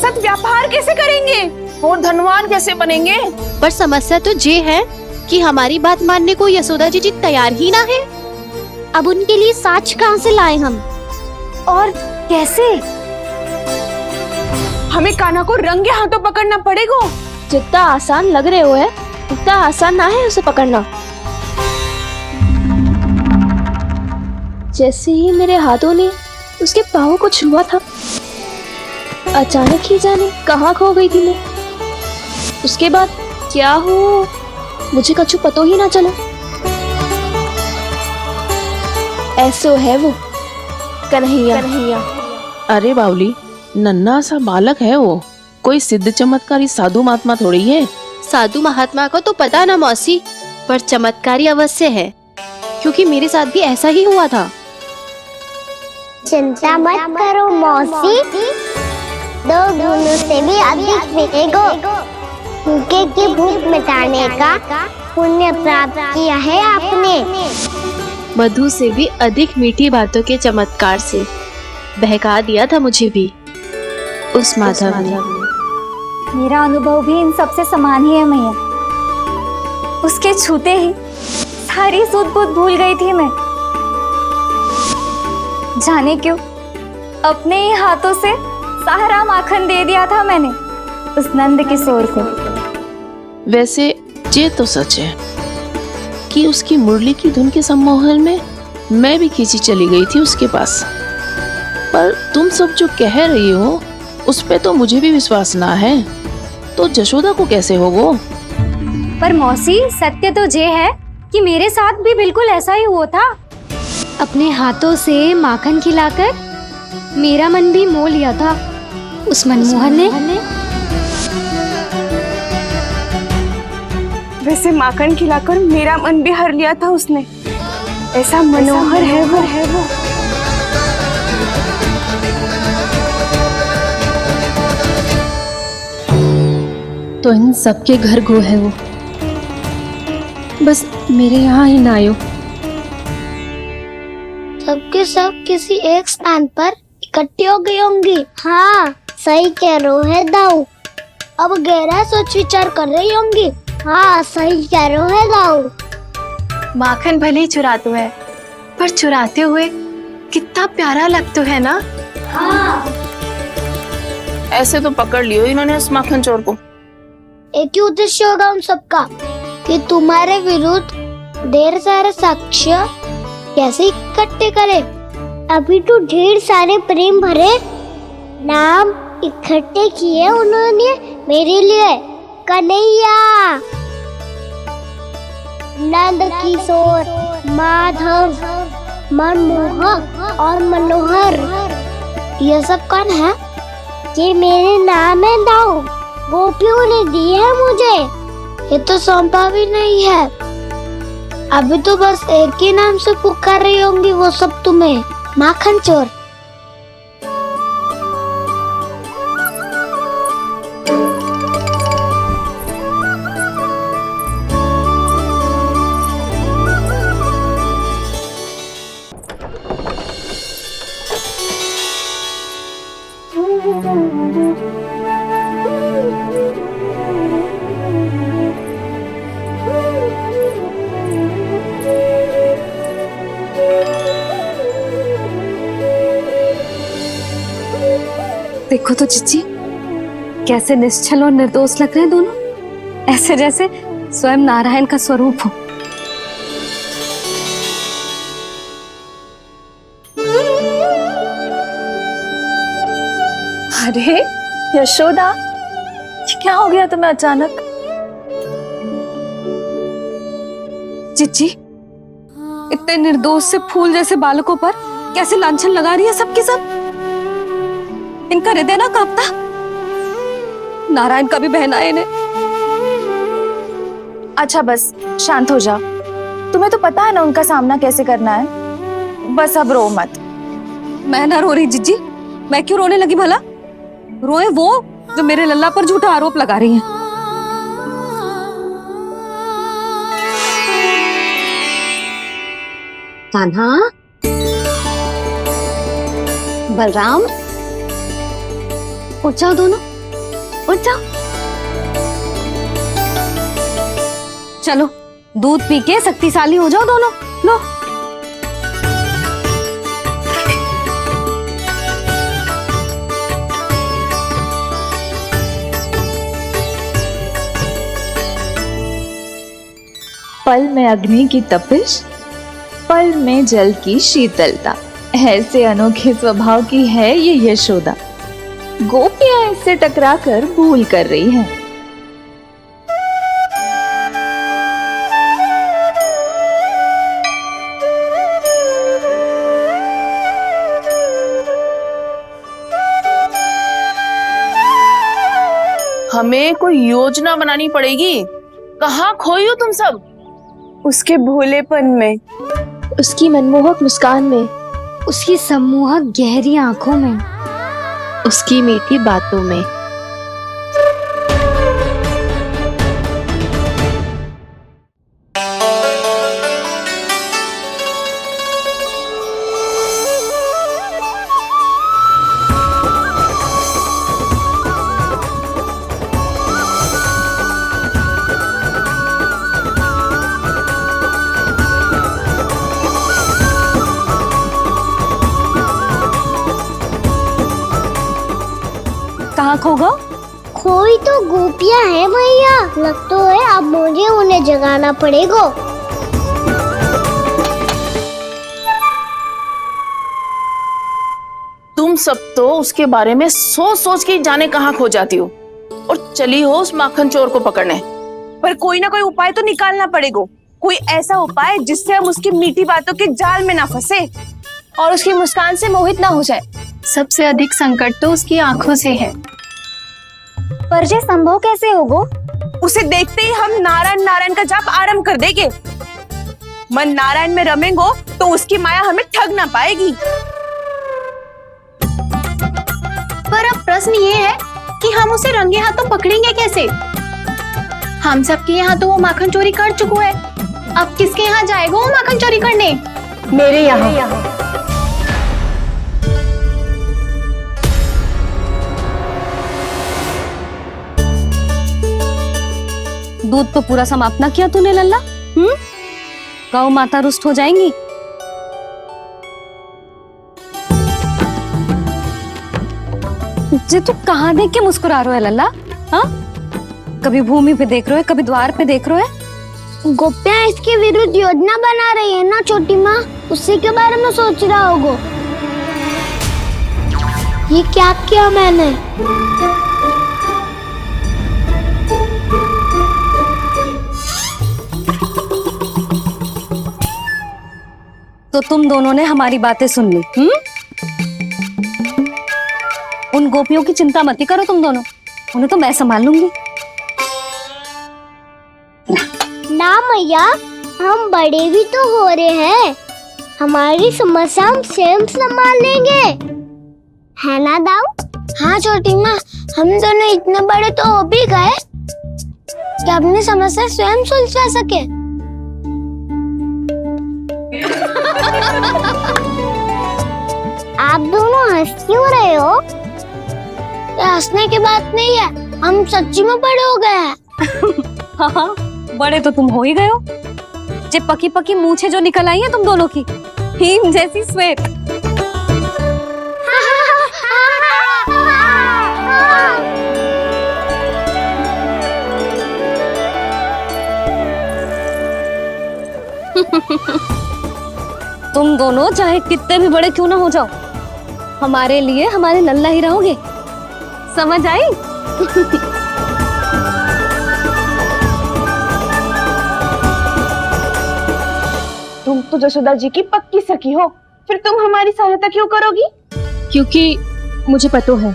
साथ व्यापार कैसे करेंगे और धनवान कैसे बनेंगे? पर समस्या तो ये है कि हमारी बात मानने को यशोदा जी तैयार ही ना है। अब उनके लिए साच कहाँ से लाए हम, और कैसे? हमें कान्हा को रंगे हाथों पकड़ना पड़ेगा। जितना आसान लग रहे हो है उतना आसान ना है उसे पकड़ना। जैसे ही मेरे हाथों ने उसके पाँव को छुआ था, अचानक ही जाने कहाँ खो गई थी मैं। उसके बाद क्या हो मुझे कछु पता ही ना चला। ऐसो है वो कन्हैया। अरे बावली, नन्हा सा बालक है वो, कोई सिद्ध चमत्कारी साधु महात्मा थोड़ी है। साधु महात्मा को तो पता ना मौसी, पर चमत्कारी अवश्य है, क्योंकि मेरे साथ भी ऐसा ही हुआ था। चिंता मत करो मौसी, 2 गुणों से भी अधिक मिलेगा। भूखे की भूख मिटाने का पुण्य प्राप्त किया है आपने। मधु से भी अधिक मीठी बातों के चमत्कार से बहका दिया था मुझे भी उस माधव ने। मेरा अनुभव भी इन सबसे समान ही है मैया। उसके छूते ही सारी सूध बूध भूल गई थी मैं। जाने क्यों अपने ही हाथों से सारा माखन दे दिया था मैंने उस नंद किशोर को। वैसे ये तो सच है कि उसकी मुरली की धुन के सम्मोहन में मैं भी खींची चली गई थी उसके पास। पर तुम सब जो कह रही हो उस पे तो मुझे भी विश्वास ना है, तो जशोदा को कैसे होगा? पर मौसी सत्य तो ये है कि मेरे साथ भी बिल्कुल ऐसा ही हुआ था। अपने हाथों से माखन खिलाकर मेरा मन भी मोह लिया था उस मनमोहन ने। वैसे माखन खिलाकर मेरा मन भी हर लिया था उसने। ऐसा मनोहर है वो। तो इन सबके घर गो है वो, बस मेरे यहाँ ही ना आयो। सबके सब किसी एक स्थान पर इकट्ठी हो गई होंगी। हाँ सही कह रहे है दाऊ। अब गहरा सोच विचार कर रही होंगी। हाँ सही कह रहे है दाऊ। माखन भले ही चुराते है, पर चुराते हुए कितना प्यारा लगता है ना। हाँ ऐसे तो पकड़ लियो इन्होंने उस माखन चोर को। एक ही उद्देश्य होगा उन सबका कि तुम्हारे विरुद्ध ढेर सारे साक्ष्य कैसे इकट्ठे करे। अभी तो ढेर सारे प्रेम भरे नाम इकट्ठे किए उन्होंने मेरे लिए। कन्हैया, नंद किशोर, माधव, मनमोहक और मनोहर, ये सब कौन है? ये मेरे नाम है दाऊ। गोपियों ने दिए है मुझे, ये तो सौंपा भी नहीं है। अभी तो बस एक ही नाम से पुकार रही होंगी वो सब तुम्हें, माखन चोर। देखो तो चिच्ची कैसे निश्चल और निर्दोष लग रहे हैं दोनों, ऐसे जैसे स्वयं नारायण का स्वरूप हो। अरे यशोदा, ये क्या हो गया तुम्हें अचानक? चिच्ची इतने निर्दोष से फूल जैसे बालकों पर कैसे लांछन लगा रही है सबकी सब। इनका हृदय ना कांपता? नारायण का भी बहना है इन्हें। अच्छा बस शांत हो जाओ, तुम्हें तो पता है ना उनका सामना कैसे करना है। बस अब रो मत। मैं ना रो रही जिज्जी, मैं क्यों रोने लगी भला? रोए वो जो मेरे लल्ला पर झूठा आरोप लगा रही हैं। कान्हा, बलराम, उठ जाओ दोनों। उठ जाओ। चलो दूध पी के शक्तिशाली हो जाओ दोनों। लो पल में अग्नि की तपिश, पल में जल की शीतलता, ऐसे अनोखे स्वभाव की है ये यशोदा। गोपियां इससे टकराकर भूल कर रही हैं। हमें कोई योजना बनानी पड़ेगी। कहाँ खोई हो तुम सब? उसके भोलेपन में, उसकी मनमोहक मुस्कान में, उसकी सम्मोहक गहरी आंखों में, उसकी मीठी बातों में। कहाँ खो गो? कोई तो गोपियां हैं भैया, लगता है अब मुझे उन्हें जगाना पड़ेगा। तुम सब तो उसके बारे में सोच सोच के जाने कहाँ खो जाती हो और चली हो उस माखन चोर को पकड़ने। पर कोई ना कोई उपाय तो निकालना पड़ेगा। कोई ऐसा उपाय जिससे हम उसकी मीठी बातों के जाल में ना फंसे और उसकी मुस्कान से मोहित ना हो जाए। सबसे अधिक संकट तो उसकी आंखों से है। पर ये संभव कैसे होगा? उसे देखते ही हम नारायण नारायण का जाप आरंभ कर देंगे। मन नारायण में रमेंगो तो उसकी माया हमें ठग ना पाएगी। पर अब प्रश्न ये है कि हम उसे रंगे हाथों पकड़ेंगे कैसे? हम सबके यहाँ तो वो माखन चोरी कर चुका है। अब किसके यहाँ जाएगा वो माखन चोरी करने? मेरे यहाँ। दूध तो पूरा समाप्त ना किया तूने लल्ला। गौ माता रुष्ट हो जाएंगी। जे तू कहाँ देख के मुस्कुरा रहे है लल्ला? हाँ, कभी भूमि पे देख रहे हो, कभी द्वार पे देख रहे हो। गोपियां इसके विरुद्ध योजना बना रही है ना छोटी माँ, उसी के बारे में सोच रहा होगा। ये क्या किया मैंने? तो तुम दोनों ने हमारी बातें सुन ली। उन गोपियों की चिंता मत करो तुम दोनों, उन्हें तो मैं संभाल लूंगी। ना मैया, हम बड़े भी तो हो रहे हैं, हमारी समस्या हम स्वयं संभाल लेंगे, है ना दाऊ? हाँ छोटी माँ, हम दोनों इतने बड़े तो हो भी गए कि अपनी समस्या स्वयं सुलझा सके। आप दोनों हंस क्यों रहे हो? ये हंसने की बात नहीं है, हम सच्ची में बड़े हो गए हैं। हाँ, बड़े तो तुम हो ही गए हो। जे पकी पकी मूछें जो निकल आई हैं तुम दोनों की, हिम जैसी श्वेत। तुम दोनों चाहे कितने भी बड़े क्यों ना हो जाओ, हमारे लिए हमारे लल्ला ही रहोगे, समझ आई? तुम तो जसोदा जी की पक्की सखी हो, फिर तुम हमारी सहायता क्यों करोगी? क्योंकि मुझे पता है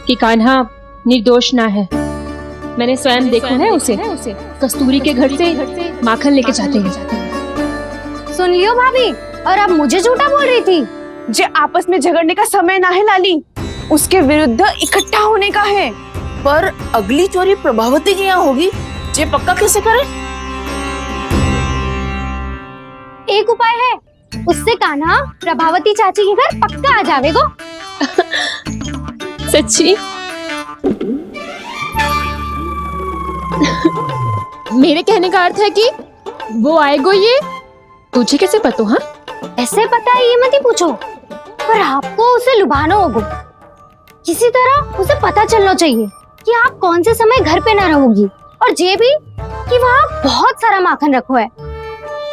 कि कान्हा निर्दोष ना है। मैंने स्वयं देखा है उसे कस्तूरी के घर से माखन लेके जाते हैं। सुन लियो भाभी, और अब मुझे झूठा बोल रही थी। जे आपस में झगड़ने का समय ना है लाली, उसके विरुद्ध इकट्ठा होने का है। पर अगली चोरी प्रभावती की यहाँ होगी, जे पक्का कैसे करे? एक उपाय है, उससे कान्हा प्रभावती चाची के घर पक्का आ जावेगो। सच्ची? मेरे कहने का अर्थ है कि वो आएगो ये तुझे कैसे पता? हाँ, ऐसे पता है ये मत ही पूछो, पर आपको उसे लुभाना होगा। किसी तरह उसे पता चलना चाहिए कि आप कौन से समय घर पे ना रहोगी, और ये भी कि वहाँ बहुत सारा माखन रखो है।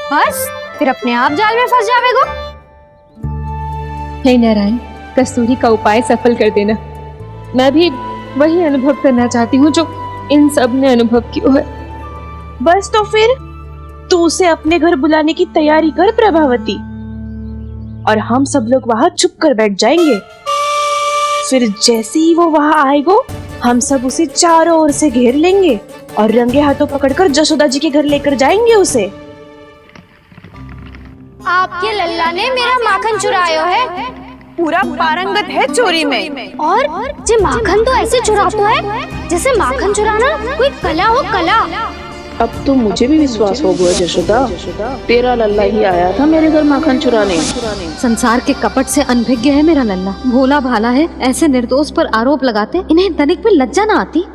बस फिर अपने आप जाल में फंस जावेगो। हे नारायण, कस्तूरी का उपाय सफल कर देना। मैं भी वही अनुभव करना चाहती हूँ जो इन सब ने अनुभव किया है। बस तो फिर तू उसे अपने घर बुलाने की तैयारी कर प्रभावती, और हम सब लोग वहाँ चुप कर बैठ जाएंगे। फिर जैसे ही वो वहाँ आएगो, हम सब उसे चारों ओर से घेर लेंगे और रंगे हाथों पकड़कर जशोदा जी के घर लेकर जाएंगे उसे। आपके लल्ला ने मेरा माखन चुरायो है, पूरा पारंगत है चोरी में। और ये माखन तो ऐसे चुराता है जैसे माखन चुराना कोई कला हो, कला। अब तो मुझे भी विश्वास हो गया जशोदा, तेरा लल्ला ही आया था मेरे घर माखन चुराने। संसार के कपट से अनभिज्ञ है मेरा लल्ला, भोला भाला है। ऐसे निर्दोष पर आरोप लगाते इन्हें तनिक भी लज्जा ना आती।